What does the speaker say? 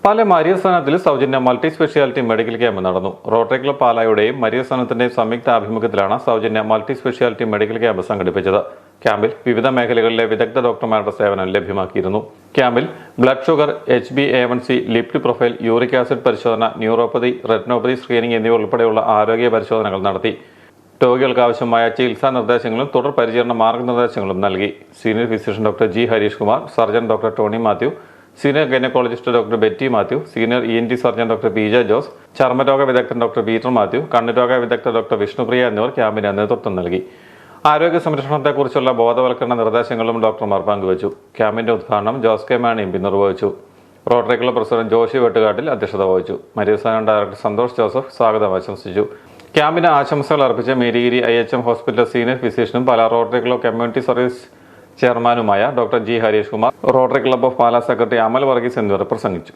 പാല മരിയസ്ഥാനത്തിൽ സൗജന്യ multi speciality medical camp നടന്നു. Rotary club പാലായുടെയും മരിയസ്ഥാനത്തിന്റെയും സംയുക്ത ആഭിമുഖ്യത്തിലാണ് സൗജന്യ മൾട്ടി സ്പെഷ്യാലിറ്റി മെഡിക്കൽ ക്യാമ്പ് സംഘടിപ്പിച്ചത്. ക്യാമ്പിൽ വിവിധ മേഖലകളിലെ വിദഗ്ധ ഡോക്ടർമാരുടെ സേവനം ലഭ്യമാക്കിയിരുന്നു. ക്യാമ്പിൽ blood sugar, HbA1c, lipid profile, uric acid പരിശോധന, ന്യൂറോപ്പതി, റെറ്റിനോപ്പതി സ്ക്രീനിംഗ് എന്നിവ ഉൾപ്പെടെയുള്ള ആരോഗ്യ പരിശോധനകൾ നടത്തി. രോഗികൾക്ക് ആവശ്യമായ ചികിത്സാ നിർദ്ദേശങ്ങളും തുടർ പരിചരണ മാർഗനിർദ്ദേശങ്ങളും നൽകി. Senior physician doctor G Harish Kumar, surgeon doctor Tony Mathew, senior gynaecologist doctor Betty Mathew, senior ENT surgeon doctor PJ Jose, ചർമ്മരോഗ വിദഗ്ധൻ ഡോക്ടർ പീറ്റർ മാത്യു, കണ്ണുരോഗ വിദഗ്ധർ ഡോക്ടർ വിഷ്ണുപ്രിയ എന്നിവർ ക്യാമ്പിന് നേതൃത്വം നൽകി. ആരോഗ്യ സംരക്ഷണത്തെക്കുറിച്ചുള്ള ബോധവൽക്കരണ നിർദ്ദേശങ്ങളും ഡോക്ടർമാർ പങ്കുവച്ചു. ക്യാമ്പിന്റെ ഉദ്ഘാടനം ജോസ് കെ മാണി MP നിർവഹിച്ചു. Rotary Club president Joshi Vettukattil അധ്യക്ഷത വഹിച്ചു. മരിയസ്ഥാനം ഡയറക്ടർ സന്തോഷ് ജോസഫ് സ്വാഗതം ആശംസിച്ചു. ക്യാമ്പിന് ആശംസകൾ അർപ്പിച്ച മേരിഗിരി IHM ഹോസ്പിറ്റൽ സീനിയർ ഫിസിഷ്യനും Pala Rotary Club community service ചെയർമാനുമായ doctor G Harish Kumar, Rotary Club of Pala secretary Amal Varghese എന്നിവർ പ്രസംഗിച്ചു.